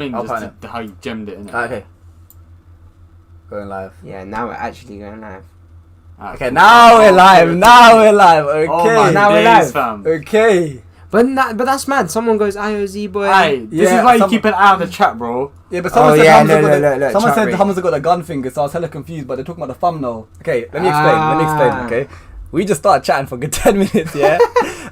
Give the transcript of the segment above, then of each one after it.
I'll find it. How you gemmed it, innit? Okay. Going live. Yeah, now we're actually going live. Okay, now we're live. Okay. Oh now we're live. Fam. Okay. But that's mad. Someone goes IOZ boy. Aye, this is why you keep an eye on the chat, bro. Yeah, but someone said someone said Hamza got the gun finger, so I was hella confused. But they're talking about the thumbnail. Okay, let me explain. Okay, we just started chatting for a good 10 minutes. Yeah,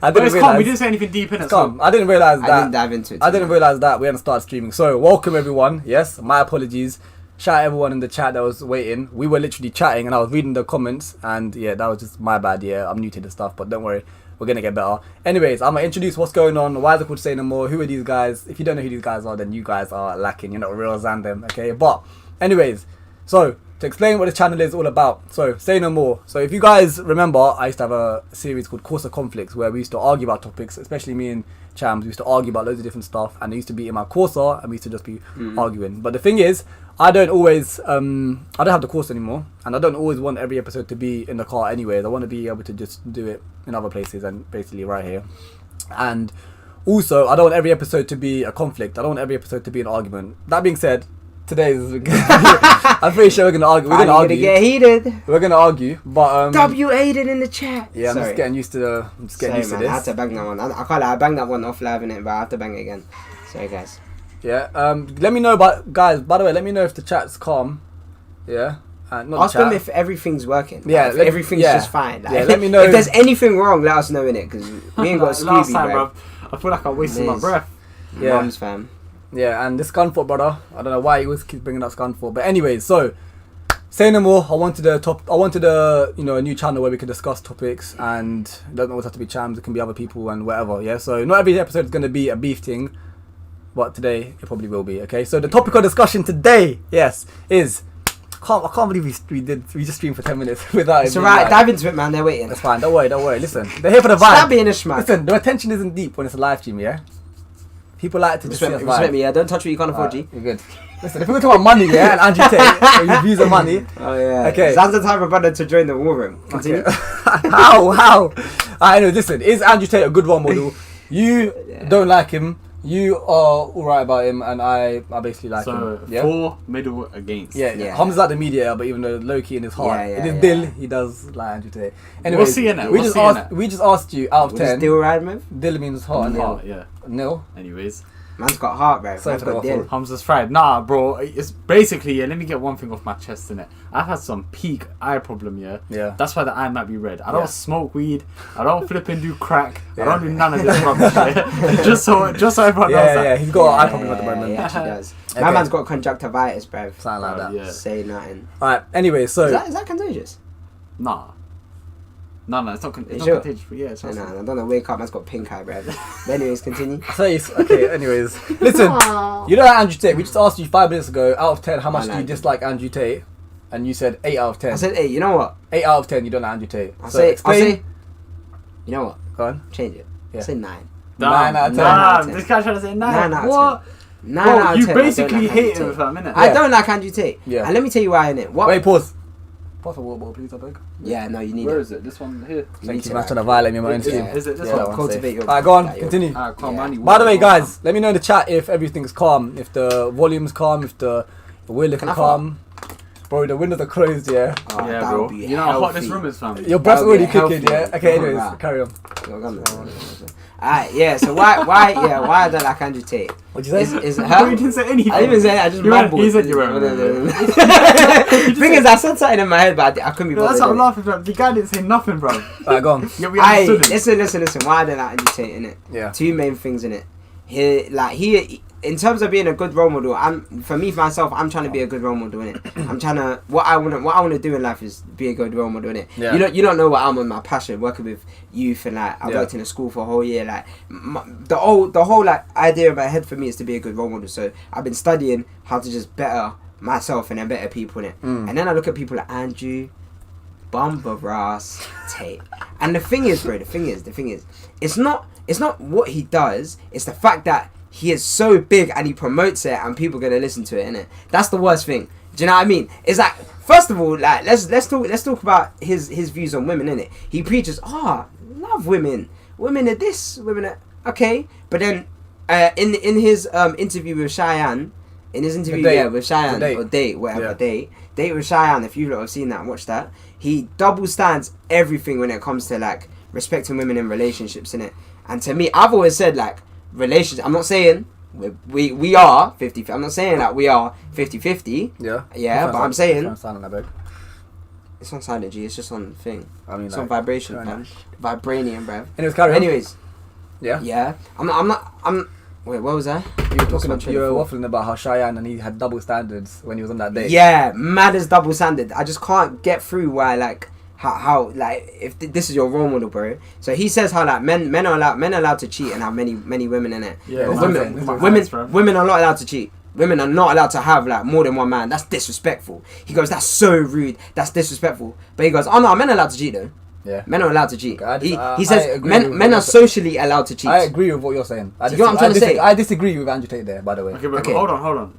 I didn't realize. We didn't say anything deep in it. So I didn't realize that. I didn't dive into it. I didn't realize that we hadn't started streaming. So welcome everyone. Yes, my apologies. Shout out everyone in the chat that was waiting. We were literally chatting and I was reading the comments, and yeah, that was just my bad. Yeah, I'm new to the stuff, but don't worry. We're going to get better. Anyways, I'm going to introduce what's going on. Why is it called Say No More? Who are these guys? If you don't know who these guys are, then you guys are lacking. You're not real ZANDEM, okay? But anyways, so to explain what this channel is all about. So, Say No More. So if you guys remember, I used to have a series called Course of Conflicts where we used to argue about topics, especially me and Chams. We used to argue about loads of different stuff, and it used to be in my Corsa, and we used to just be arguing. But the thing is, I don't always, I don't have the course anymore, and I don't always want every episode to be in the car anyways. I want to be able to just do it in other places and basically right here. And also, I don't want every episode to be a conflict. I don't want every episode to be an argument. That being said, today is, I'm pretty sure we're going to argue. We're going to get heated. We're going to argue, but... W-aided in the chat. Yeah, I'm just getting used to this. I had to bang that one. I can't lie, I banged that one off live in it, but I have to bang it again. Sorry, guys. Yeah, let me know guys, by the way, let me know if the chat's calm. Yeah. Not ask them if everything's working. Yeah, if everything's just fine. Yeah, let me know if there's anything wrong. Let us know in it, because we ain't got a Scooby, bro. I feel like I'm wasting my breath. Yeah, Mums, fam. Yeah, and this Scunthorpe brother, I don't know why he always keeps bringing up Scunthorpe, but anyways, so Say No More. I wanted a a new channel where we can discuss topics, and it doesn't always have to be Chams. It can be other people and whatever. Yeah, so not every episode is going to be a beef thing. But today it probably will be. Okay, so the topic of discussion today, yes, is I can't believe we just streamed for 10 minutes without. It's alright, dive into it, man. They're waiting. That's fine. Don't worry. Listen, they're here for the vibe. Stop being a schmuck. Listen, the attention isn't deep when it's a live stream. Yeah, people like to just see us vibe. Respect me. Yeah, don't touch what you can't afford, G. You're good. Listen, if we're talking about money, yeah, and Andrew Tate, or your views on money. Oh yeah. Okay. Zan's the type of brother to join the war room. Continue. Okay. How? I know. Listen, is Andrew Tate a good role model? You don't like him. You are alright about him, and I basically like him. Yeah? For, middle, against. Yeah. Hum's like the media, but even though low-key in his heart, in his dill, he does like Andrew Tate. Anyway, we'll see in it. We just asked you out of 10. Dill ride, man? Dill means heart. Yeah. Nil. Anyways. Man's got heart, bro. So Man's got dill. Hamza's fried. Nah, bro. It's basically, let me get one thing off my chest, innit. I've had some peak eye problem, Yeah. That's why the eye might be red. I don't smoke weed. I don't flip and do crack. I don't do none of this rubbish, yeah. Just so everyone knows that. Yeah, he's got an eye problem at the moment. Yeah, he does. My man's got conjunctivitis, bro. Something like that. Yeah. Say nothing. Alright, anyway, so... Is that contagious? Nah. No, it's not contagious. Yeah, it's I don't know. Wake up, man's got pink eye, bro. But anyways, continue. Okay, anyways. Listen, you know Andrew Tate, we just asked you 5 minutes ago, out of 10, how much do you dislike Andrew Tate? And you said 8 out of 10. I said 8, you know what? 8 out of 10, you don't like Andrew Tate. I'll say, you know what? Go on. Change it. Yeah. I'll say 9. 9 out of 10. Nah, this guy's trying to say 9. 9 out of 10. What? 9 out of 10. You basically hate him for a minute. I don't like Andrew Tate. Yeah. And let me tell you why, innit. Wait, pause. Pass a water bottle, please, I beg. Yeah, no, you need Where it. is it? This one here? Thank you, man, trying to violate me on my own stream. Is it this Yeah, one? Cultivate your... Alright, go on, continue. By the way, guys, let me know in the chat if everything's calm, if the volume's calm, if we're looking calm. Bro, the windows are closed, yeah. Oh, yeah, bro. You know how hot this room is, fam. Your breath's already cooking, yeah. Okay, anyways, carry on. Alright, yeah. So why I don't like Andrew Tate? What'd you say? Is her? No, you didn't say anything. I didn't even say it. I just mumbled. He said you were. Thing is, I said something in my head, but I couldn't be bothered. That's what I'm laughing about. The guy didn't say nothing, bro. Alright, go on. Yeah, we understood it. Listen. Why I don't like Andrew Tate, innit? Yeah. 2 main things in it. He in terms of being a good role model, I'm trying to be a good role model, innit? I'm trying to what I want to do in life is be a good role model, innit? Yeah. You don't know what I'm on my passion, working with youth, and like I worked in a school for a whole year. Like the whole like idea in my head for me is to be a good role model. So I've been studying how to just better myself and then better people, innit? And then I look at people like Andrew, Bumba Tate, and the thing is, it's not what he does, it's the fact that he is so big and he promotes it and people are gonna listen to it, innit? That's the worst thing. Do you know what I mean? It's like, first of all, like let's talk about his views on women, innit? He preaches, love women. Women are this, women are okay. But then in his interview with Cheyenne, in his interview, Date. with Cheyenne Date. or Date, whatever, Yeah. Date with Cheyenne. If you lot have seen that and watched that, he double stands everything when it comes to like respecting women in relationships, innit? And to me, I've always said like relationships. I'm not saying we are 50. I'm not saying that we are 50-50. Yeah, but I'm saying it's on silent G. It's just on thing. I mean, It's like, on vibration, fair fam. enough. Vibranium, bruv. Anyways, carry on. Anyways, Yeah. yeah. I'm. Wait, what was that? You were talking about, you were waffling about how Cheyenne and he had double standards when he was on that date. Yeah, mad as double standard. I just can't get through why like how like if this is your role model, bro. So he says how like men are allowed to cheat and have many women in it. Yeah, But women are not allowed to cheat. Women are not allowed to have like more than one man. That's disrespectful. He goes, that's so rude. That's disrespectful. But he goes, oh no, men are allowed to cheat though. Yeah. Men are allowed to cheat. Okay, He says men are socially allowed to cheat. I agree with what you're saying. Do you know what I'm trying to say? I disagree with Andrew Tate there, by the way. Okay, but Okay. hold on.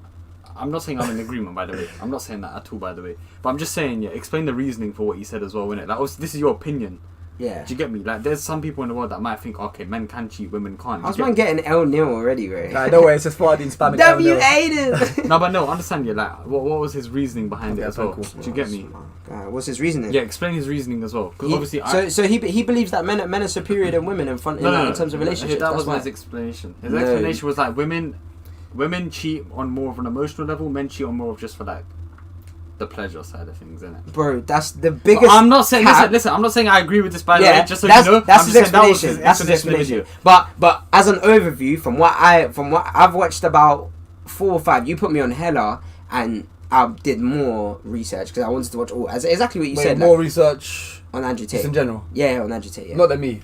I'm not saying I'm in agreement, by the way. I'm not saying that at all, by the way. But I'm just saying, yeah, explain the reasoning for what you said as well, innit? Like, this is your opinion. Yeah. Do you get me? Like, there's some people in the world that might think, okay, men can cheat, women can't. How's man getting L nil already, right? Nah, don't worry, it's just Fardine spamming. W Aiden. No, but no, understand, yeah, like, what was his reasoning behind it as well? cool. Do you get me? What's his reasoning? Yeah, explain his reasoning as well. Because obviously, so he believes that men are superior than women in terms of relationships. That That's wasn't why. his explanation. His explanation was like women cheat on more of an emotional level. Men cheat on more of just for like the pleasure side of things, innit? Bro, that's the biggest. But I'm not saying. cap. Listen. I'm not saying I agree with this. By the way, just so that's, you know, that's I'm his just saying that was explanation. That's his explanation. video. But as an overview, from what I've watched about 4 or 5, you put me on hella, and I did more research because I wanted to watch all. Exactly what you said. More like, research on Andrew Tate. just in general. Yeah, on Andrew Tate. Yeah. Not than me.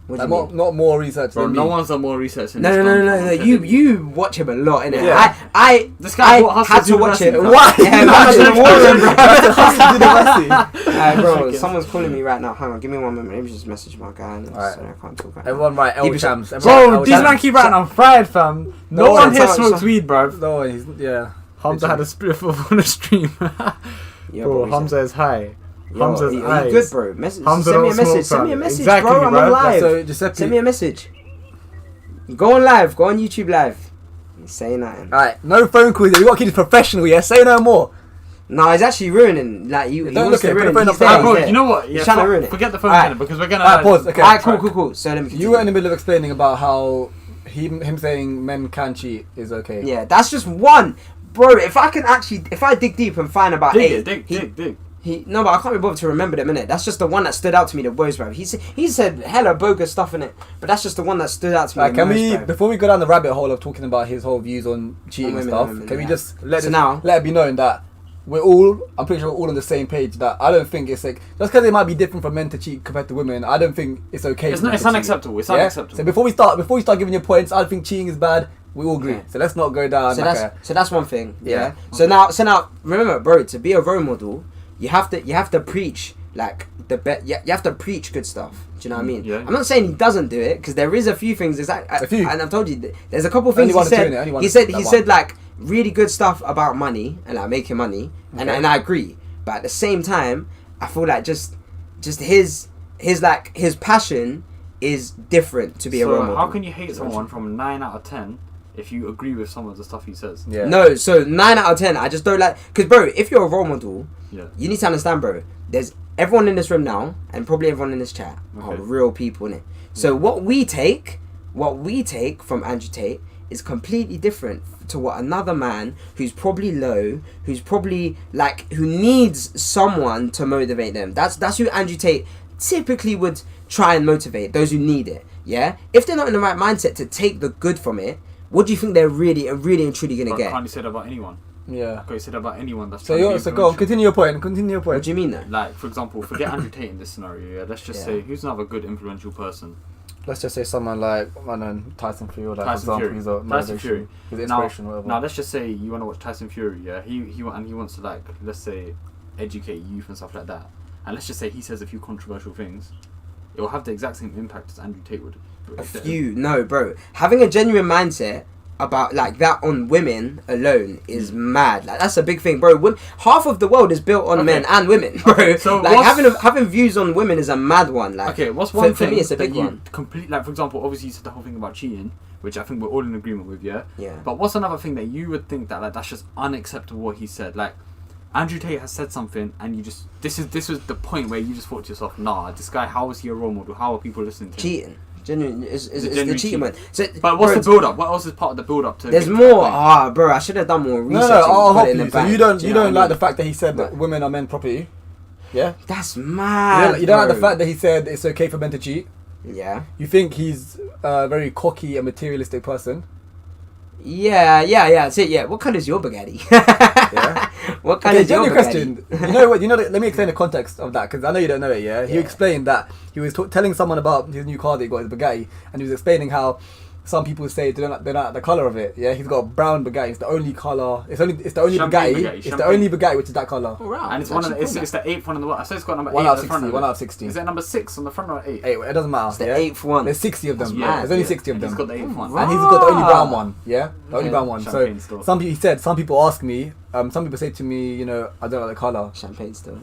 What do Like, you mean? not more research Bro, than no me. one's done more research than No. this. You watch him a lot, innit? Yeah. I This guy bought had Hustle to watch it. University. Why? Yeah, man, That's Warren, bro. University. Alright, bro, someone's calling me right now. Hang on, give me 1 minute. Let me just message my guy. Alright. Sorry, I can't talk right now. Everyone write L Keep it Chams. Bro, these man keep writing on fried, fam. No No, one here it's- smokes weed, bro. No, yeah. Hamza had a spliff on the stream. Yeah, Bro, he's Hamza is high. Yo, Hamza's are you eyes. good, bro? Message, Hamza send me a don't smoke, message. Send me a fam. message, Exactly, bro. I'm bro. on live. So Giuseppe. Send me a message. Go on live. Go on YouTube live. Say nothing. Alright, no phone calls. You got to keep it professional. Yeah, say no more. No, he's actually ruining. Like you, he Don't wants look to at it, ruin. put the He's phone there, up. he's Bro, there. you know what? He's Yeah, trying to ruin it. forget the phone Alright. minute because we're gonna. Alright, pause. Okay. Alright, cool. So let me. You were in the middle of explaining about how him saying men can cheat is okay. Yeah, that's just one, bro. If I dig deep and find about Dig 8, it, dig. No, but I can't be bothered to remember them, innit? That's just the one that stood out to me the most, bro. He said hella bogus stuff in it, but that's just the one that stood out to me Like, the can most, we, bro. before we go down the rabbit hole of talking about his whole views on cheating On and women, stuff, women, can we yeah. just let it be known that I'm pretty sure we're all on the same page, that I don't think it's like, just because it might be different for men to cheat compared to women, I don't think it's okay. It's for men not. It's to cheat. unacceptable. It's Yeah? unacceptable. So before we start giving your points, I think cheating is bad. We all agree. Okay. So let's not go down. So that's one thing. Yeah. Yeah. So now remember, bro, to be a role model, you have to preach like you have to preach good stuff. Do you know what I mean? Yeah. I'm not saying he doesn't do it because there is a few things. A few. And I've told you there's a couple of Only things one he or two, said. innit? Only one He or said two, he that said one. like really good stuff about money and like making money, and I agree. But at the same time, I feel like just his passion is different to be a role model. how can you hate someone from 9 out of 10 if you agree with some of the stuff he says? Yeah. No, so 9 out of 10, I just don't like. Because, bro, if you're a role model, Yeah. you need to understand, bro. There's everyone in this room now, and probably everyone in this chat are Okay. real people in it. So what we take from Andrew Tate is completely different to what another man who's probably low, who's probably like who needs someone to motivate them. That's who Andrew Tate typically would try and motivate, those who need it. Yeah, if they're not in the right mindset to take the good from it, what do you think they're really and truly gonna get? Can't you say that about anyone? Yeah. Can't you say that about anyone that's So trying to be so go on, influential? continue your point. Continue your What point. do you mean though? Like, for example, forget Andrew Tate in this scenario. Yeah, let's just Yeah. say who's another good influential person. Let's just say someone like Tyson Fury, like, Tyson for example, Fury. he's a Tyson motivation, Fury. he's inspiration, whatever. Now let's just say you want to watch Tyson Fury. Yeah, he wants to, like, let's say, educate youth and stuff like that. And let's just say he says a few controversial things. It will have the exact same impact as Andrew Tate would. No, bro. Having a genuine mindset about like that on women alone is mad. Like that's a big thing, bro. Half of the world is built on men and women, bro. Okay, so like having views on women is a mad one. Like, okay, what's one thing for me? It's a big that you one. complete, like for example, obviously you said the whole thing about cheating, which I think we're all in agreement with, yeah. Yeah. But what's another thing that you would think that like that's just unacceptable what he said? Like Andrew Tate has said something, and you just this was the point where you just thought to yourself, nah, this guy, how is he a role model? How are people listening to him? Cheating. Genuine is the cheating one. So, but what's bro, the build up? What else is part of the build up to? There's more. Bro, I should have done more research. No, I'll help you. So back. you don't know like the fact that he said that women are men property? Yeah. That's mad. You don't like the fact that he said it's okay for men to cheat? Yeah. You think he's a very cocky and materialistic person? Yeah. That's it. Yeah. What colour is your Bugatti? Yeah. What colour is your Bugatti? Question. You know what? Let me explain the context of that because I know you don't know it. Yeah. He explained that he was telling someone about his new car that he got, his Bugatti, and he was explaining how some people say they don't like the colour of it. Yeah. He's got a brown Bugatti. It's the only colour. It's the only Bugatti. It's the only Bugatti which is that colour. Oh, wow. And it's it's the 8th one in the world. I said it's got number 8 1 on out the of front 60. of 1 it. out of 16. Is it number 6 on the front or 8? 8. It doesn't matter. It's the 8th one. There's 60 of them. That's mad. There's only Yeah. 60 of them. He's got the 8th one. And he's got the only brown one, yeah? The only Okay. brown one. Champagne So still. he said, some people ask me, some people say to me, you know, I don't like the colour. Champagne still.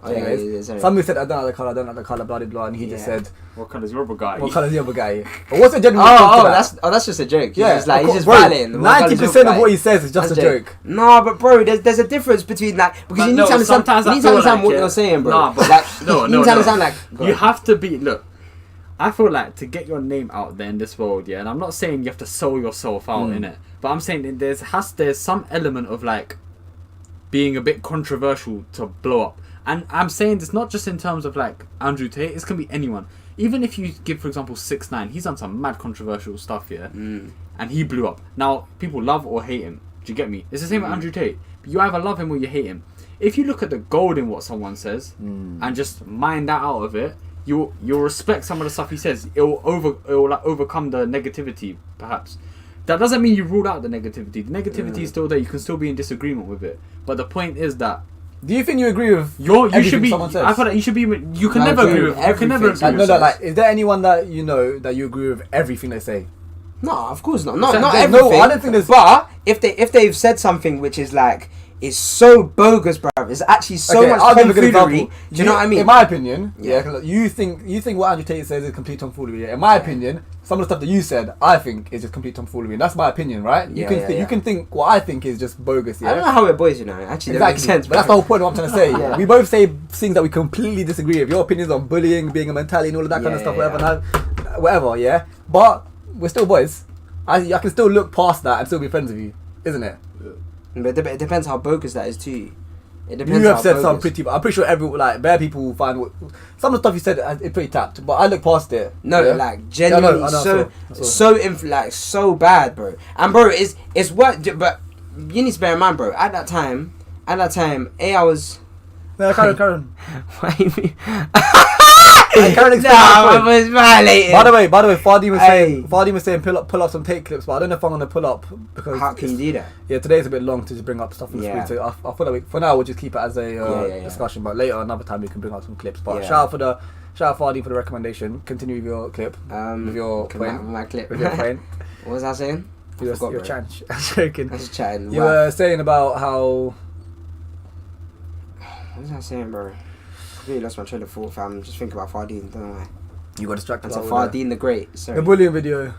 Oh, Anyways, sorry. some people said, I don't like the colour, blah, blah, blah. And he just said, What colour is your Bugatti? what colour is your Bugatti? But what's the general response to that? That's just a joke. He's Yeah, just like, of he's just course, bro, violating. 90% of what he says is just a joke. No, but bro, there's a difference between that because But you need no, to understand. sometimes You I need to feel understand like, what yeah. you're saying, bro. Nah, but like, no, you need to understand like you have to be. Look, I feel like to get your name out there in this world, yeah. And I'm not saying you have to sell yourself out in it, but I'm saying that there's some element of like being a bit controversial to blow up. And I'm saying this not just in terms of like Andrew Tate. This can be anyone. Even if you give, for example, 6ix9ine, he's done some mad controversial stuff, yeah, and he blew up. Now people love or hate him. Do you get me? It's the same with Andrew Tate. You either love him or you hate him. If you look at the gold in what someone says and just mine that out of it, you'll respect some of the stuff he says. It will like overcome the negativity, perhaps. That doesn't mean you rule out the negativity. The negativity is still there. You can still be in disagreement with it. But the point is that Do you think you agree with you should be. someone says? I feel like you should be. You can I never agree agree with with. You can never everything. agree with. like, is there anyone that you know that you agree with everything they say? no, of course not. Not There's everything. no- I don't think there's- But if they've said something which is like is so bogus, bruv, it's actually so much I'll give a good tomfoolery. example. Do you know what I mean? In my opinion, Yeah. 'cause you think what Andrew Tate says is complete tomfoolery. Yeah? In my opinion, some of the stuff that you said, I think is just complete tomfoolery, and that's my opinion, right? You can think what I think is just bogus. Yeah. I don't know how we're boys, you know. Actually, that makes sense. But that's the whole point of what I'm trying to say. Yeah. We both say things that we completely disagree with. Your opinions on bullying, being a mentality, and all of that kind of Yeah, stuff, whatever, yeah. But we're still boys. I can still look past that and still be friends with you, isn't it? But it depends how bogus that is too. It depends. You have how said bogus. some pretty. I'm pretty sure bare people will find some of the stuff you said is pretty tapped. But I look past it. No, yeah? like genuinely, I know, I saw. so bad, bro. And bro, it's what. But you need to bear in mind, bro. At that time, I was. No, Karen. Why you mean? Karen explained I my point. was violated. By the way, Hey. Fardi was saying pull up some Tate clips, but I don't know if I'm gonna pull up because How can you do that? yeah, today's a bit long to just bring up stuff on the Yeah. screen. So I feel like for now we'll just keep it as a Yeah. discussion, but later another time we can bring up some clips. But Yeah. shout out Fardi for the recommendation. Continue with your clip. With your point. my clip. With your point. What was I saying? You're forgot, bro. chatting. I'm joking. I was chatting. You Wow. were saying about how. What was I saying, bro? I really lost my train of thought, fam. Just think about Fardeen. Don't know why. You got distracted. That's a by Fardeen the Great. Sorry. the bullying video.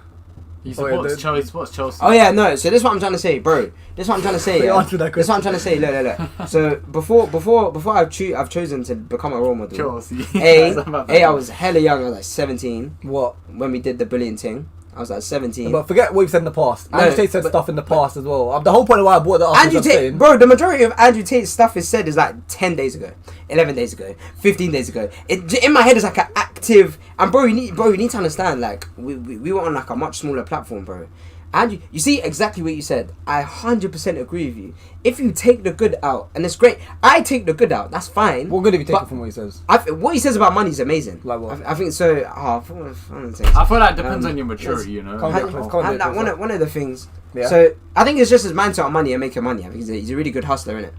He Oh, yeah, supports Chelsea. Oh yeah, no. So this is what I'm trying to say, bro. This is what I'm trying to say. You Yeah? answered that This is what I'm trying to say. Look. So before I've chosen to become a role model. Chelsea. I was hella young. I was like 17 What? when we did the bullying thing. I was like 17. But forget what you've said in the past. No, Andrew Tate said but- stuff in the past as well. The whole point of why I brought that up Andrew is I'm Tate, saying, bro, the majority of Andrew Tate's stuff is said is like 10 days ago, 11 days ago, 15 days ago. In my head it's like an active, and bro, you need to understand, like, we were on like a much smaller platform, bro. And you see exactly what you said. I 100% agree with you. If you take the good out, and it's great, I take the good out, that's fine. what good have you taken But- from what he says? What he says about money is amazing. Like what? I think so. I feel like it depends on your maturity, you know. Come And, on, come on, and like one of the things. Yeah. So I think it's just his mindset on money and making money. I think he's a really good hustler, innit?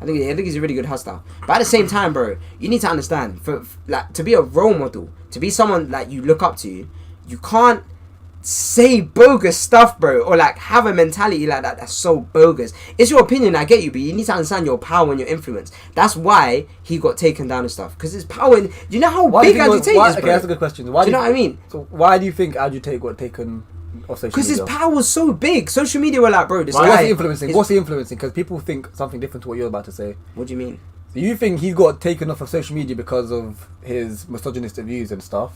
I think he's a really good hustler. But at the same time, bro, you need to understand, for like to be a role model, to be someone like you look up to, you can't say bogus stuff, bro, or like have a mentality like that that's so bogus. It's your opinion, I get you, but you need to understand your power and your influence. That's why he got taken down and stuff, because his power. You know how big Andrew Tate is, bro? Okay, that's a good question. Do you know what I mean? So why do you think Andrew Tate got taken off social media? Because his power was so big. Social media were like, bro, this guy. What's he influencing? What's he influencing? Because people think something different to what you're about to say. What do you mean? So you think he got taken off of social media because of his misogynistic views and stuff?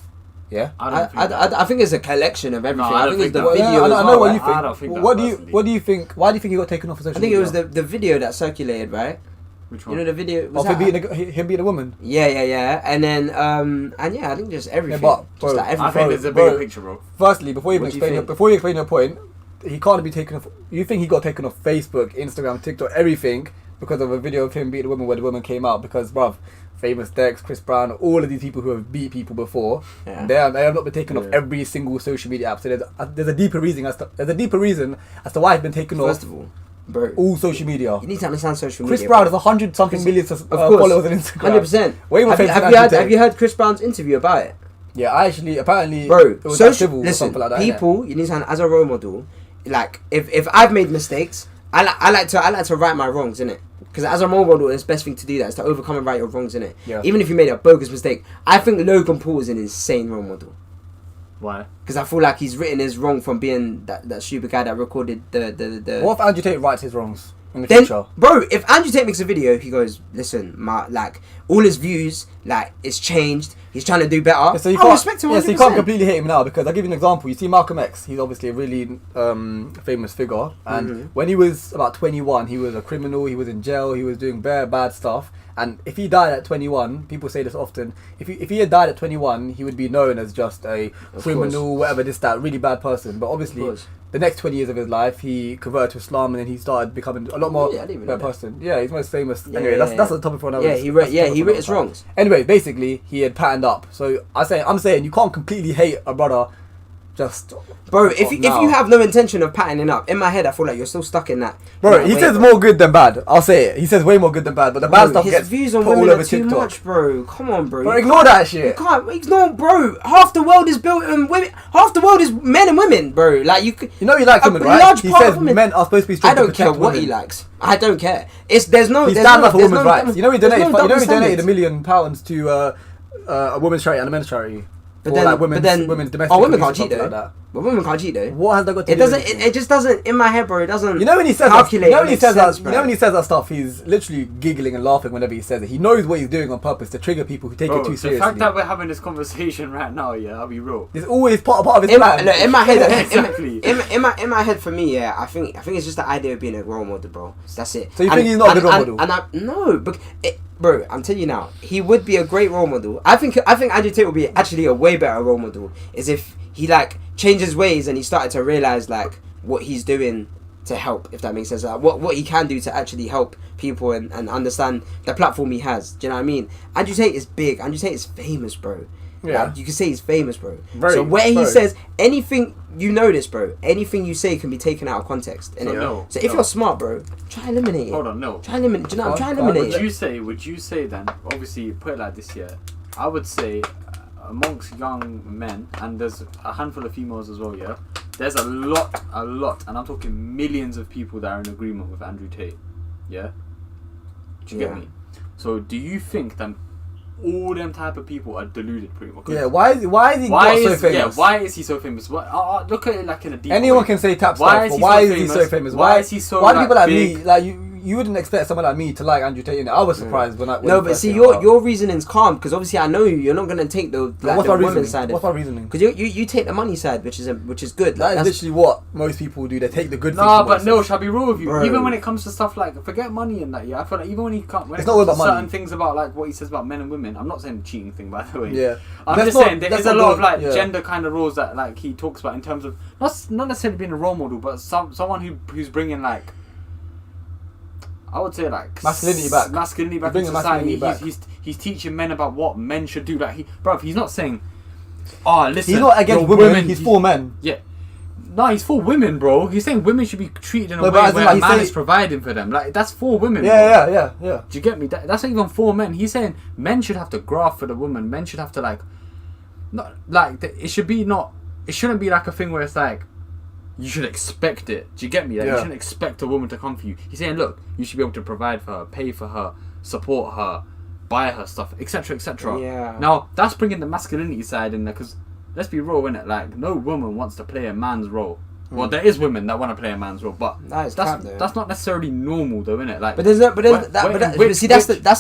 Yeah, I think it's a collection of everything. No, I think it's the that. video. I know what you I don't think. think What that do you personally. What do you think? Why do you think he got taken off of social I think media? it was the video that circulated, right? Which one? You know the video. Was of that, him being a woman. yeah, and then and yeah, I think just everything. Yeah, but, just bro, like I everything. think there's a bigger bro. picture, bro. Firstly, before you What do you explain your point, he can't be taken off. You think he got taken off Facebook, Instagram, TikTok, everything because of a video of him beating a woman where the woman came out? Because, bruv, Famous Dex, Chris Brown, all of these people who have beat people before, Yeah. they have not been taken off every single social media app. So there's a deeper reason as to why he's been taken First off of all, bro, all social media. you need to understand social Chris media. Brown bro. has 100 something million Of course, followers on Instagram. 100%. Way more Have famous than you Andrew Tate. have you heard Chris Brown's interview about it? Yeah, I actually apparently Bro, it was like civil or listen, something like that. people, you need to understand, as a role model, like if I've made mistakes, I like to right my wrongs, innit? Because as a role model, it's the best thing to do that is to overcome and right your wrongs, innit? Yeah. Even if you made a bogus mistake, I think Logan Paul is an insane role model. Why? Because I feel like he's written his wrong from being that stupid guy that recorded the. What if Andrew Tate rights his wrongs in the Then, future? bro, if Andrew Tate makes a video, he goes, listen, all his views, like, it's changed. He's trying to do better. Yeah, so you I can't, respect him 100%. so you can't completely hate him now because I'll give you an example. You see Malcolm X, he's obviously a really famous figure, and when he was about 21, he was a criminal, he was in jail, he was doing bare bad stuff, and if he died at 21, people say this often, if he had died at 21, he would be known as just a criminal, whatever, this, that, really bad person, but obviously the next 20 years of his life, he converted to Islam and then he started becoming a lot more better person. Yeah, he's most famous. Anyway, that's the topic for another. He writ his wrongs. Anyway, basically, he had patterned up. So I'm saying you can't completely hate a brother. Just bro, if you have no intention of patterning up, in my head I feel like you're still stuck in that. Bro, he says more good than bad. I'll say it. He says way more good than bad, but the bad stuff his gets views on put women all over are too TikTok. much, bro. Come on, bro. Bro, ignore that shit. You can't ignore, bro. Half the world is built on women. Half the world is men and women, bro. Like you he likes women, right? large He part says of women. men are supposed to be I strong to don't care protect what women. he likes. I don't care. There's no. He there's stands no, up for there's women's no rights. double- You know he there's donated. no You know he double donated standards. £1 million to a women's charity and a men's charity. But For, then, like, women's domestic women abuse can't or cheat though. something like that. But women can't cheat though. What has that got to It do doesn't. with It just doesn't. In my head, bro, it doesn't. You know when he says calculate. that, you know when he says sense, that, bro. you know when he says that stuff, he's literally giggling and laughing whenever he says it. He knows what he's doing on purpose to trigger people who take it too The seriously. fact that we're having this conversation right now, yeah, I'll be real. It's always part of his plan. In my head, Exactly. in my head, for me, yeah, I think it's just the idea of being a role model, bro. That's it. So you think he's not a good role model? No, but bro, I'm telling you now, he would be a great role model. I think Andrew Tate would be actually a way better role model. Is if he like changed his ways and he started to realize like what he's doing to help, if that makes sense. Like what he can do to actually help people and understand the platform he has. Do you know what I mean? Andrew Tate is big. Andrew Tate is famous, bro. Yeah. Like, you can say he's famous, bro. Very, so where he very. says anything, you know this, bro. Anything you say can be taken out of context. So no, So if no. you're smart, bro, try eliminate it. Hold on, no. Try eliminate. Do you know? Try Would eliminate it. Would you say then? Obviously, put it like this here. I would say amongst young men, and there's a handful of females as well. Yeah, there's a lot, and I'm talking millions of people that are in agreement with Andrew Tate. Yeah. Do you get me? So do you think that all them type of people are deluded pretty much? Yeah, why is he so famous? Yeah, why is he so famous? Look at it like in a deep Anyone way. can say tap Why stuff, is but he why so is he so famous? famous? Why is he so, why do people like big? me, like you wouldn't expect someone like me to like Andrew Tate in it. I was surprised when No, but see, your reasoning's calm because obviously I know you. You're not gonna take the what's my reasoning? women's side. What's my reasoning? Because you take the money side, which is good. That is literally what most people do. They take the good things. Nah, from but what no, it shall I be real with you? Bro. Even when it comes to stuff like, forget money and that, yeah, I feel like even when he comes It's not all to about money. certain things about like what he says about men and women, I'm not saying the cheating thing, by the way. Yeah. I'm That's just not- saying there that's is a not lot of good, like yeah. gender kind of rules that like he talks about in terms of not necessarily being a role model, but someone who's bringing like, I would say like Masculinity back. Masculinity back in Bringing society. masculinity back. He's teaching men about what men should do. Like he's not saying, oh listen, He's not against you're women. He's for men. Yeah. No, he's for women, bro. He's saying women should be treated in a No, but way as in, where like, a he's man saying- is providing for them. Like that's for women. bro. Yeah. Do you get me? That's not even for men. He's saying men should have to graft for the woman. Men should have to like, not like it should be not it shouldn't be like a thing where it's like you should expect it. Do you get me? Like, you shouldn't expect a woman to come for you. He's saying, look, you should be able to provide for her, pay for her, support her, buy her stuff, etc., etc. Yeah. Now that's bringing the masculinity side in there, because let's be real, innit? Like, no woman wants to play a man's role. Well, there is women that want to play a man's role, but that's not necessarily normal, though, innit? Like, that's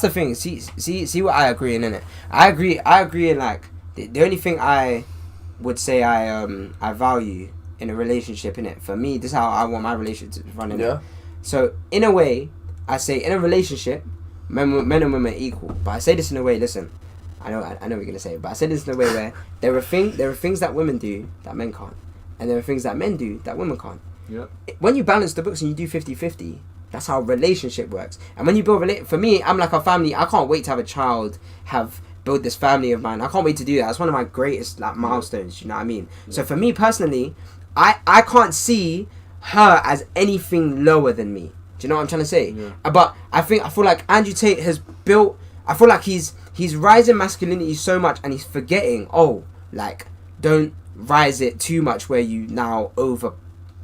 the thing. See what I agree in, innit? I agree in, like, the only thing I would say I value in a relationship, innit? For me, this is how I want my relationship to run, innit? Yeah. So in a way, I say in a relationship, men and women are equal. But I say this in a way. Listen, I know what you're gonna say, but I say this in a way where there are things that women do that men can't. And there are things that men do that women can't. Yep. When you balance the books and you do 50-50, that's how a relationship works. And when you build for me, I'm like a family. I can't wait to have a child, build this family of mine. I can't wait to do that. It's one of my greatest milestones. You know what I mean? Yeah. So for me personally, I can't see her as anything lower than me. Do you know what I'm trying to say? Yeah. But I feel like Andrew Tate has built. I feel like he's rising masculinity so much, and he's forgetting. Don't rise it too much where you now over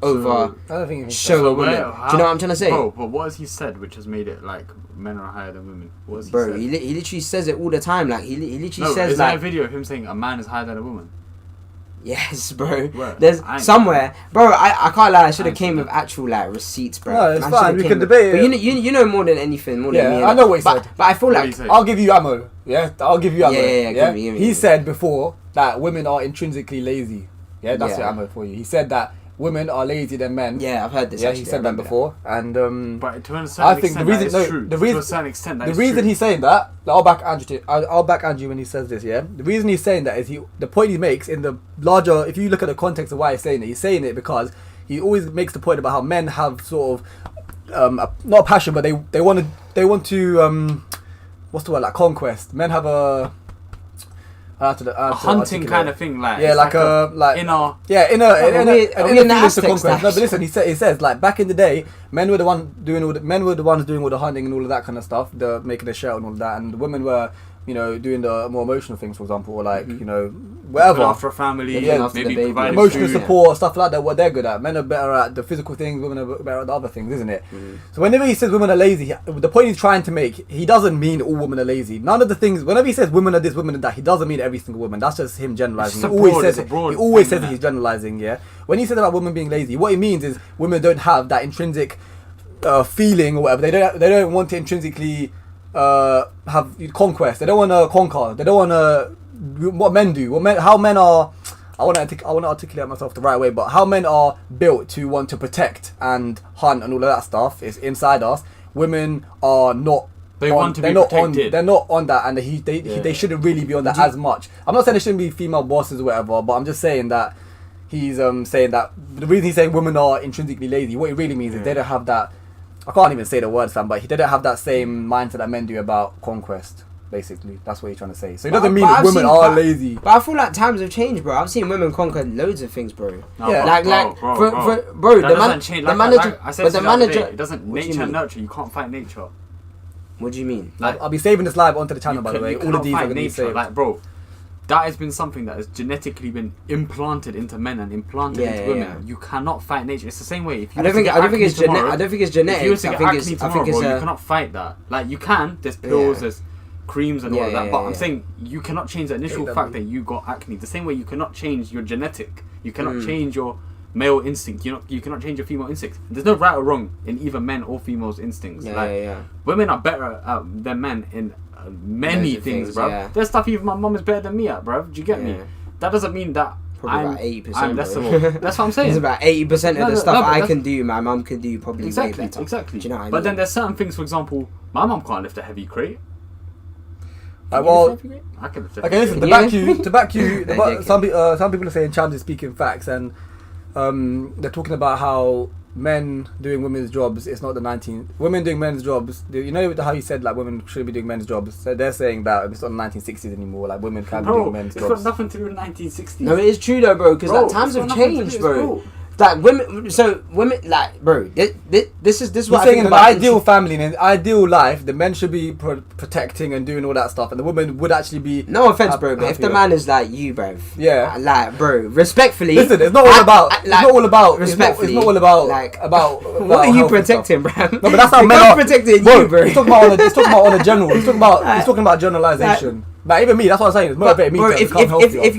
I don't think show a woman. Do you know what I'm trying to say? Bro, but what has he said which has made it like men are higher than women? What has he said? He literally says it all the time. Like he literally says, is there a video of him saying a man is higher than a woman? Yes, bro. Where? There's somewhere, bro. I can't lie. I should have came with actual receipts, bro. No, it's fine. We can debate it. But you know more than anything, more than me. I know what he said. But I feel like I'll give you ammo. Yeah, I'll give you ammo. Yeah. Give me. He said before that women are intrinsically lazy. Yeah, that's your ammo for you. He said that women are lazier than men. Yeah, I've heard this. Yeah, he said that before, and but to a certain extent, that is true. To a certain extent, the reason he's saying that, I'll back Andrew when he says this. Yeah, the reason he's saying that is the point he makes in the larger. If you look at the context of why he's saying it because he always makes the point about how men have sort of not a passion, but they want to what's the word, like conquest. Men have a hunting kind of thing, like yeah, like inner feelings to conquest. No, but listen, he says like back in the day, men were the ones doing all the hunting and all of that kind of stuff, the making the shelter and all of that, and the women were doing the more emotional things, for example, or like whatever, after a family, maybe providing emotional food, support, stuff like that. What they're good at. Men are better at the physical things, women are better at the other things, isn't it? So whenever he says women are lazy, the point he's trying to make, he doesn't mean all women are lazy. None of the things. Whenever he says women are this, women are that, he doesn't mean every single woman. That's just him generalizing. He always says he's generalizing. Yeah. When he says about women being lazy, what he means is women don't have that intrinsic feeling or whatever. They don't want to intrinsically have conquest. They don't want to conquer. They don't want to. What men do. How men are. I want to articulate myself the right way, but how men are built to want to protect and hunt and all of that stuff is inside us. Women are not. They're not protected. They're not on that, and they shouldn't really be on that as much. I'm not saying there shouldn't be female bosses or whatever, but I'm just saying that he's saying that the reason he's saying women are intrinsically lazy, what he really means is they don't have that. I can't even say the words, fam, but they don't have that same mindset that men do about conquest. Basically, that's what he's trying to say. So it doesn't mean that women are lazy. But I feel like times have changed, bro. I've seen women conquer loads of things, bro. No, yeah, bro. That doesn't change. The manager. It doesn't. Nature and nurture. You can't fight nature. What do you mean? Like, I'll be saving this live onto the channel, by the way. All of these are going to be saved. Like, bro, that has been something that has genetically been implanted into men and implanted into women. Yeah. You cannot fight nature. It's the same way. If you I don't think it's genetic. If you were to get acne tomorrow, bro, you cannot fight that. Like, you can. There's pills. There's creams and all of that, but I'm saying you cannot change the initial fact that you got acne. The same way you cannot change your genetic, you cannot change your male instinct. You cannot change your female instinct. There's no right or wrong in either men or females' instincts. Women are better than men in many things, bro. Yeah. There's stuff even my mum is better than me at, bro. Do you get me? That doesn't mean that about 80%. That's what I'm saying. It's about 80% of the stuff I can do, my mum can do probably way better. Exactly. Do you know what I mean? But then there's certain things, for example, my mum can't lift a heavy crate. Well, I can lift a okay, listen. To back you. Some people are saying Chams is speaking facts, and they're talking about how men doing women's jobs. It's not women doing men's jobs. You know how you said like women shouldn't be doing men's jobs. So they're saying that it's not the 1960s anymore. Like women can be doing men's jobs. It's got nothing to do with the 1960s. No, it is true though, bro. Because like times have changed, bro. like women. So women, like, bro, this is You're what I saying think in the about ideal family, in an ideal life, the men should be protecting and doing all that stuff, and the women would actually be. No offense, bro, but if the man is like you, bro, yeah, like, bro, respectfully. Listen, it's not all about. like, it's not all about. Respectfully, it's not all about. like, about what are you protecting, bro? No, but that's how men are protecting bro, you, bro. He's talking about on a general. He's talking about generalization. Like even me, that's what I'm saying. It's motivated me to become healthier. If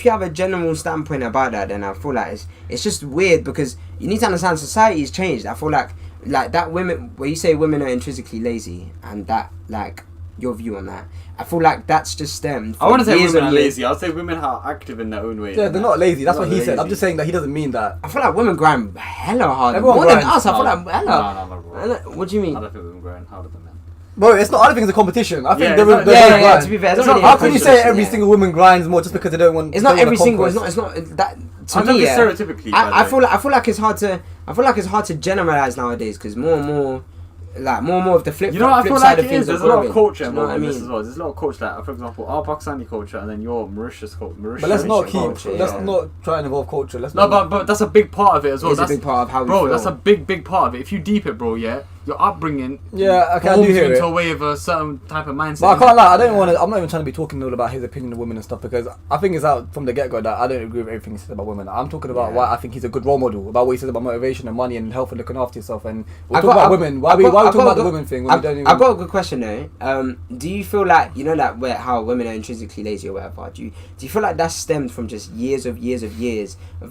you have a general standpoint about that, then I feel like it's just weird because you need to understand society's changed. I feel like that women, where you say women are intrinsically lazy, and that, like, your view on that, I feel like that's just stemmed. I want to say women are lazy. I'll say women are active in their own way. Yeah, they're not lazy. That's what he said. I'm just saying that he doesn't mean that. I feel like women grind hella hard. Everyone More grinds. than us. I feel like No. What do you mean? I don't think women grind harder than men. Bro, it's not. I don't think it's a competition. I think Yeah, they're it's not- both Yeah, grind. to be fair, it's It's not not- really How a can you say competition, every yeah. single woman grinds more just because they don't want? It's not don't every want a single. conquest? It's not that. To I'm talking me, yeah, stereotypically. I feel like it's hard to. I feel like it's hard to generalize nowadays because more and more of the flip. You know what I flip feel side like of it things is? There's are a lot growing. of culture Do you know involved what I in this mean? as well. There's a lot of culture, like, for example, our Pakistani culture and then your Mauritius culture. But let's not keep. culture, Let's yeah. not try and involve culture. Let's No, not. but that's a big part of it as well. It's a That's big part of how we bro, feel. that's a big part of it. If you deep it, bro, yeah, your upbringing Yeah, okay, I do forms you hear into it. a way of a certain type of mindset. But I can't lie. I don't want to. I'm not even trying to be talking all about his opinion of women and stuff because I think it's out from the get go that I don't agree with everything he says about women. I'm talking about why I think he's a good role model, about what he says about motivation and money and health and looking after yourself. And we'll talk about women. Why we talking about the women thing when we don't even? I've got a good question though. Do you feel like, you know, like how women are intrinsically lazy or whatever? Do you feel like that stemmed from just years of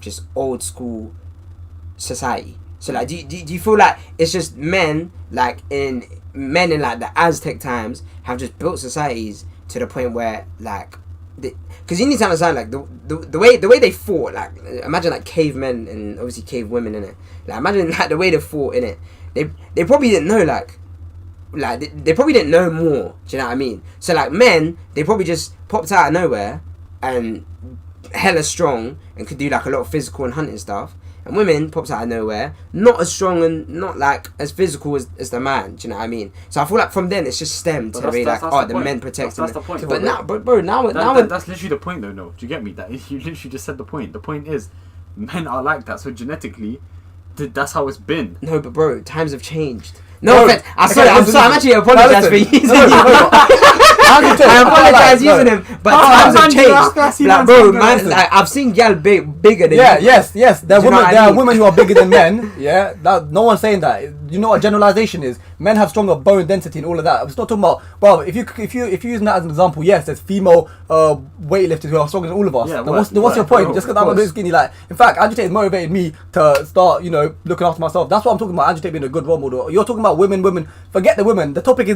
just old school society? So like, do you feel like it's just men in like the Aztec times have just built societies to the point where, like, because you need to understand, like, the way they fought, like, imagine like cavemen and obviously cave women in it. Like, imagine like the way they fought in it. They probably didn't know they probably didn't know more. Do you know what I mean? So like men, they probably just popped out of nowhere and hella strong and could do like a lot of physical and hunting stuff. And women pops out of nowhere, not as strong and not like as physical as the man. Do you know what I mean? So I feel like from then it's just stemmed to be like, oh, the men protecting. That's the point. But now, bro, that's literally the point, though. No, do you get me? That you literally just said the point. The point is, men are like that. So genetically, that's how it's been. No, but bro, times have changed. No Bro, offense. I'm actually apologise for using him. I apologise using him, but times have changed. Like, bro, man, like, I've seen gal bigger than Yeah, you. yes. There Do you know what I are mean? women who are bigger than men. Yeah, no one's saying that. You know what generalization is? Men have stronger bone density and all of that. I'm not talking about. Well, if you're using that as an example, yes, there's female weightlifters who are stronger than all of us. Yeah, then what's your point? Just because I'm a bit skinny, like, in fact, Agitate has motivated me to start, looking after myself. That's what I'm talking about. Agitate being a good role model. You're talking about women. Forget the women. The topic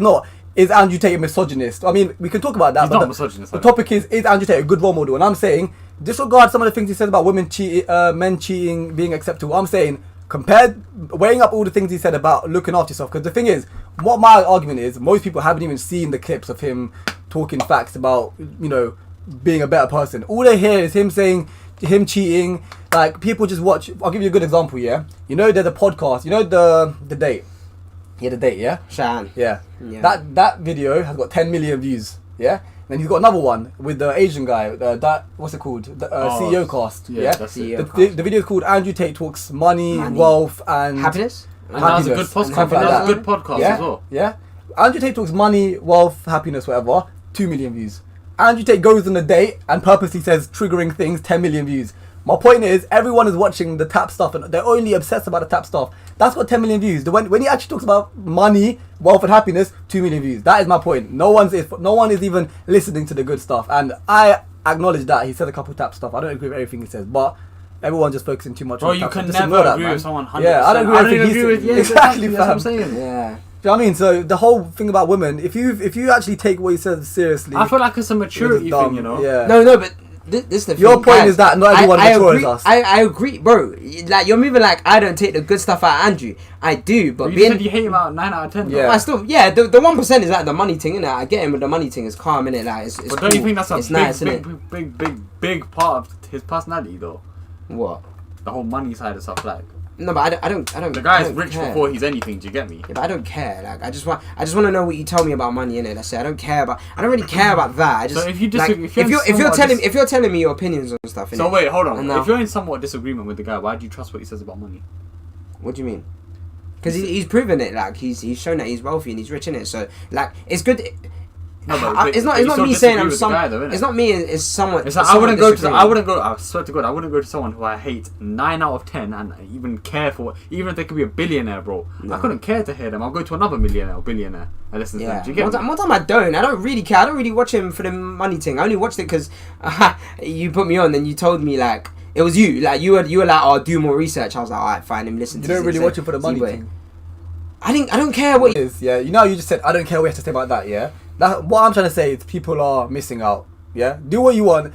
is Andrew Tate a misogynist? I mean, we can talk about that. He's but not misogynist. The topic is Andrew Tate a good role model? And I'm saying, disregard some of the things he says about women cheating, men cheating, being acceptable. I'm saying, weighing up all the things he said about looking after yourself. Because the thing is, what my argument is, most people haven't even seen the clips of him talking facts about, being a better person. All they hear is him saying, him cheating. Like, people just watch. I'll give you a good example, yeah? There's a podcast. The Date. Yeah, The Date, yeah? Shan. Yeah. That video has got 10 million views, yeah? Then he's got another one with the Asian guy, what's it called? The CEO cast, yeah? That's The video is called Andrew Tate Talks Money, Wealth and Happiness? And that was a good podcast. Something like That was a that. good podcast Yeah? as well. Yeah? Andrew Tate Talks Money, Wealth, Happiness, whatever, 2 million views. Andrew Tate goes on a date and purposely says triggering things, 10 million views. My point is, everyone is watching the tap stuff and they're only obsessed about the tap stuff. That's got 10 million views. When he actually talks about money, wealth and happiness, 2 million views. That is my point. No one is even listening to the good stuff. And I acknowledge that. He said a couple of tap stuff. I don't agree with everything he says, but everyone's just focusing too much on you tap can stuff. Just never ignore that, agree man. with someone 100%. Yeah, I don't agree with everything he said. Exactly, that's what I'm fam. saying. Yeah. Do you know what I mean? So the whole thing about women, if you actually take what he says seriously, I feel like it's a maturity thing, Yeah. No, but this is the Your thing, point guys. is that not everyone matures us. I agree, bro. Like, you're moving like I don't take the good stuff out of Andrew. I do, but You said you hate him out 9 out of 10. Yeah. I still, the 1% is like the money thing, innit? I get him with the money thing. It's calm, innit? Like, it's But don't you think that's a it's nice, big part of his personality, though? What? The whole money side of stuff, like. No, but I don't. The guy's I don't rich care. before he's anything. Do you get me? Yeah, but I don't care. Like, I just want to know what you tell me about money, innit? That's it. I don't really care about that. I just. So if you like, disagree, if you're telling me your opinions on stuff, innit? So wait, hold on. And now- If you're in somewhat disagreement with the guy, why do you trust what he says about money? What do you mean? Because he's proven it. Like, he's shown that he's wealthy and he's rich, innit? So, like, it's good. No, but It's not you still me saying disagree I'm with the some. guy, though, innit? It's not me. It's someone. It's like, I wouldn't go. I swear to God, I wouldn't go to someone who I hate 9 out of 10 and even care for. Even if they could be a billionaire, bro, No. I couldn't care to hear them. I'll go to another millionaire or billionaire and listen to them. Do you get me? One time I don't really care. I don't really watch him for the money thing. I only watched it because you put me on and you told me like it was you. Like you were like, "Oh, do more research." I was like, "Alright, fine." Him listen. You to don't really Zay- watch it for the money Zay. thing. I don't care what. It is, yeah. You know, you just said I don't care what you have to say about that. Yeah. That what I'm trying to say is people are missing out. Yeah. Do what you want.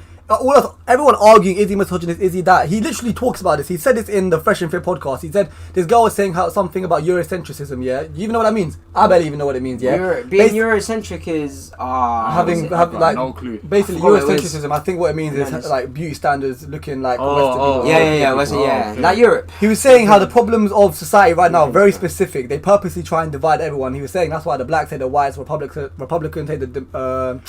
Everyone arguing, is he misogynist, is he that? He literally talks about this. He said this in the Fresh and Fit podcast. He said this girl was saying something about Eurocentricism. Yeah. You even know what that means? I barely even know what it means. Yeah. Being Eurocentric is I've got like no clue. basically I forgot what it was. Eurocentrism. I think what it means is like beauty standards looking like Oh, Western people. yeah. okay. Like Europe. He was saying how the problems of society right now are very specific. They purposely try and divide everyone. He was saying that's why the blacks hate the whites, Republicans hate the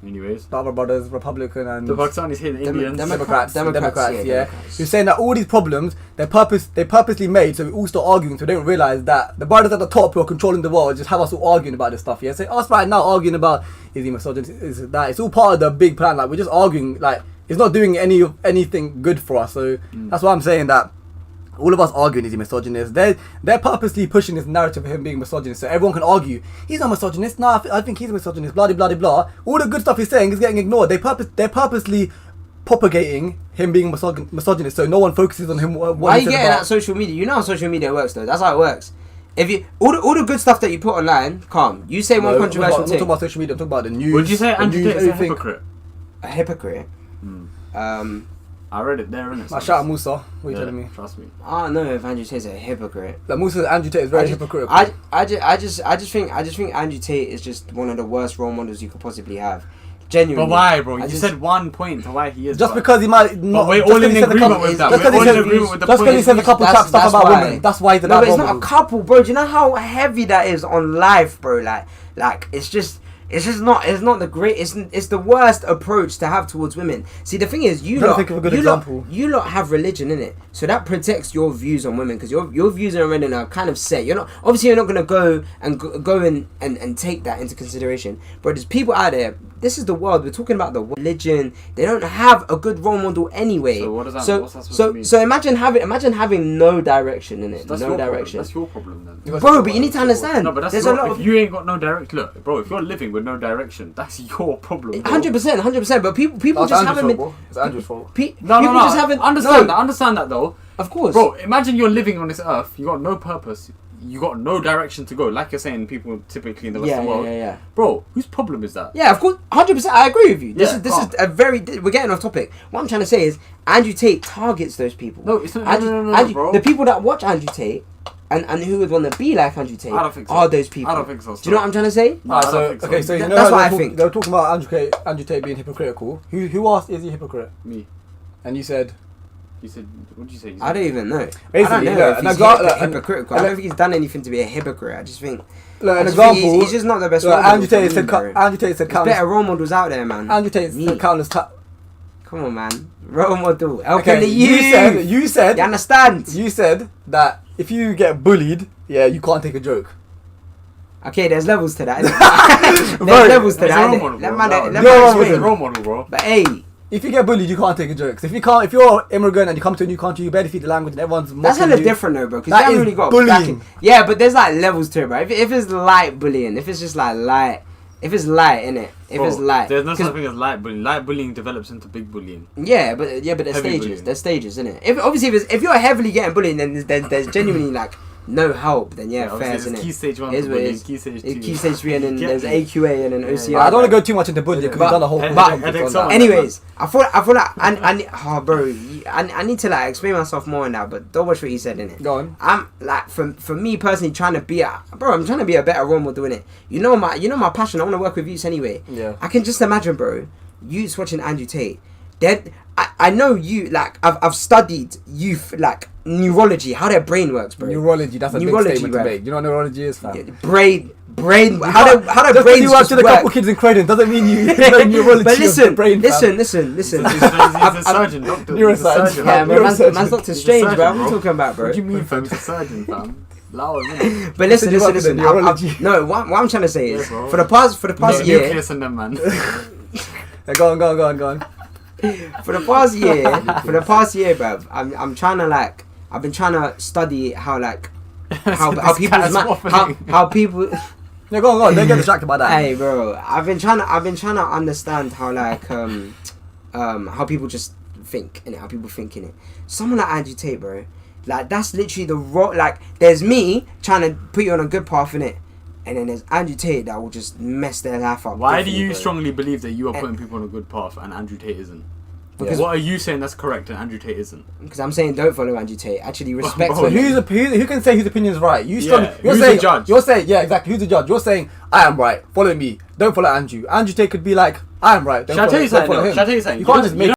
Anyways, the other brothers, Republican and the Pakistanis hate the Indians. Democrats, yeah. Democrats. He was saying that all these problems they purposely made so we all start arguing so they don't realise that the brothers at the top who are controlling the world just have us all arguing about this stuff. Yeah, so us right now arguing about is he misogynist, is that it's all part of the big plan. Like we're just arguing, like it's not doing anything good for us. So that's why I'm saying that. All of us arguing is he misogynist. They're purposely pushing this narrative of him being misogynist, so everyone can argue he's not misogynist. No, I think he's a misogynist. Blah blah blah blah. All the good stuff he's saying is getting ignored. They're purposely propagating him being misogynist, so no one focuses on him. What Why are he you said getting about. at social media? You know how social media works, though. That's how it works. If you all the good stuff that you put online, calm. You say one controversial I'm not thing. talking about social media. I'm talking about the news. Would you say the Andrew news, Tate is a everything. hypocrite? A hypocrite. I read it there, innit? Like, shout out Musa. What are you Yeah, telling me? Trust me. I don't know if Andrew Tate's a hypocrite. Like Musa, Andrew Tate is very hypocritical. I just think Andrew Tate is just one of the worst role models you could possibly have. Genuinely. But why, bro? I You just- said one point to why he is. Just bad. because he might not. But we're just all 'cause in he said a agreement couple- with that. just We're 'cause he all said- in agreement with the just 'cause he point. said a couple That's- stuff that's about why. women. That's why he's a No, bad but it's role not a model. couple, bro. Do you know how heavy that is on life, bro? Like it's just not the great. It's the worst approach to have towards women. See, the thing is, I'm trying to think of a good example. You lot have religion in it, so that protects your views on women because your views on women are kind of set. You're not gonna go and take that into consideration. But there's people out there. This is the world. We're talking about the religion. They don't have a good role model anyway. So what does that? So what's that supposed to mean? so imagine having no direction in it. That's No your direction. Problem. That's your problem then. Bro, but you need to understand. No, but that's there's your, a lot if of you ain't got no direction. Look, bro, if you're living with no direction, that's your problem. bro. 100%. But people That's just Andrew's haven't fault, been. bro. It's Andrew's fault. No, people just haven't understand no, that. Understand that though, Of course, bro. Imagine you're living on this earth. You got no purpose. You got no direction to go. Like you're saying, people typically in the Western world. Yeah. Bro, whose problem is that? Yeah, of course, 100%. I agree with you. This Yeah, is a very. We're getting off topic. What I'm trying to say is Andrew Tate targets those people. No, it's not. No, bro. The people that watch Andrew Tate and who would want to be like Andrew Tate I don't think so. are those people. I don't think so. Do you know what I'm trying to say? No, I don't so think so. okay, so you know That's how what I they think. were talking about Andrew Tate being hypocritical. Who asked is he a hypocrite? Me. And you said. You said. What did you say? You said, I don't even know. Basically, I don't know look, if an he's example- hypocritical. I don't think he's done anything to be a hypocrite. I just think. Look, an I just think example. He's just not the best. Look, role model Andrew for Tate me, said. bro. Andrew Tate said There's countless. better role models out there, man. Andrew Tate Me. said countless times. Come on, man. Role model. Helping Okay, the you youth. said. You understand? You said that if you get bullied, yeah, you can't take a joke. Okay, there's levels to that. There's levels to It's a that. role innit? model, Let bro. man No, let no, man no, It's a explain. role model, bro. But hey, If you get bullied, you can't take a joke. So if you're an immigrant and you come to a new country, you barely speak the language and everyone's that's mocking hella you. different though, bro. Because That you haven't is really got bullying. Yeah, but there's like levels to it, bro. If it's light bullying, if it's just like light, if it's light, innit? If Bro, it's light, there's no 'Cause- such thing as light bullying. Light bullying develops into big bullying. Yeah, but there's Heavy stages. bullying. There's stages, innit? If you're heavily getting bullied, then there's genuinely like no help. Then yeah, fair, obviously innit? there's key stage 1 Here's for what it bullying, is. key stage 2. Key stage 3, and then Get there's me? AQA and then OCR. Yeah. I don't want to go too much into bullying because we've done a whole But- podcast but- on that. Anyways, I feel like oh bro, I need to like explain myself more now, but don't watch what you said in it. Go on. I'm like for me personally I'm trying to be a better role model in it. You know my passion. I want to work with youths anyway. Yeah. I can just imagine, bro, youths watching Andrew Tate. I know you, like, I've studied youth, like, neurology, how their brain works, bro. Neurology, that's a Neurology, big statement bro. to make. Do you know what neurology is, fam? Brain, how do Just brains you watched just a couple work? kids in Croydon doesn't mean you know neurology But of the listen, brain, fam. listen. He's a surgeon, doctor. You're a He's a surgeon. Yeah, man, Neurosurgeon. man's Doctor He's a Strange, bro. surgeon, What are you talking about, bro? What do you mean, fam? He's a surgeon, fam. Allow him, innit? But listen. you work with the neurology. No, what I'm trying to say is, Yeah, bro. for the past year, Nucleus and them, man. Yeah, go on. for the past year, bruv, I'm trying to, like, I've been trying to study how, like, how This people's cat's how people. Yeah, go on. Don't get distracted by that. Hey, bro, I've been trying to understand how, like, how people just think, and how people think in it. Someone like Andrew Tate, bro, like, that's literally the like, there's me trying to put you on a good path in it, and then there's Andrew Tate that will just mess their life up. Why do differently, you bro. strongly believe that you are putting people on a good path and Andrew Tate isn't? Because- What are you saying that's correct and Andrew Tate isn't? Because I'm saying don't follow Andrew Tate. Actually, respect Bro, him. Who can say whose opinion is right? You strong. Yeah, You're who's saying, the judge? You're saying, yeah, exactly. Who's the judge? You're saying I am right. Follow me. Don't follow Andrew. Andrew Tate could be like, I am right. Don't Shall I follow, tell you don't something? follow though? him. Shall I tell you something? You can't just make